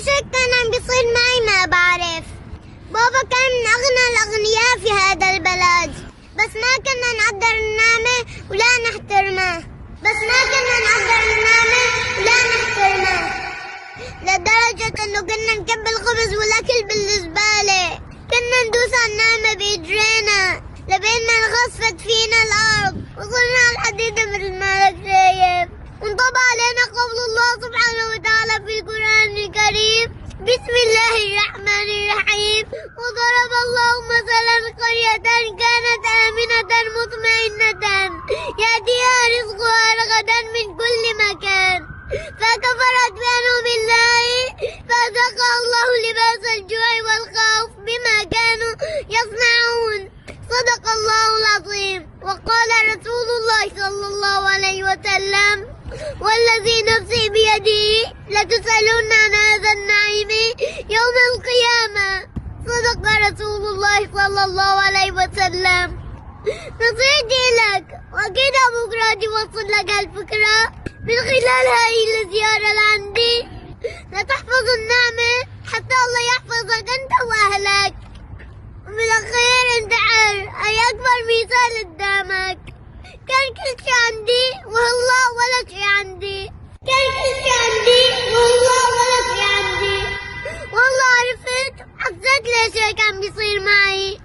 ليش هيك كان عم بيصير معي ما بعرف. بابا كان من أغنى الأغنياء في هذا البلد، بس ما كنا نقدر النعمة ولا نحترمه. لدرجة إنه كنا نكب الخبز والأكل بالزبالة، كنا ندوس على النعمة بإجرينا لبين ما انخسفت فينا الأرض وصرنا على الحديدة مثل ما لك شايف. وانطبع علينا قول الله سبحانه وتعالى في القرآن الكريم: بسم الله الرحمن الرحيم. وضرب الله مثلا قرية كانت آمنة مطمئنة يأتيها رزقها رغدا من كل مكان فكفرت بأنعم الله فأذاقها الله لباس الجوع والخوف بما كانوا يصنعون. صدق الله العظيم. وقال رسول الله صلى الله عليه وسلم: والذي نفسي بيده لتسألن عن هذا النعيم يوم القيامة. صدق رسول الله صلى الله عليه وسلم. نصيحتي لك، وأكيد أبوك راضي يوصل لك هالفكرة من خلال هاي الزيارة لعندي، لتحفظ النعمة حتى الله يحفظك أنت وأهلك. ومن الخير انت حر، هاي أكبر مثال قدامك. كان كل شي عندي والله ولا شي عندي. والله عرفت حسيت ليش هيك عم بيصير معي.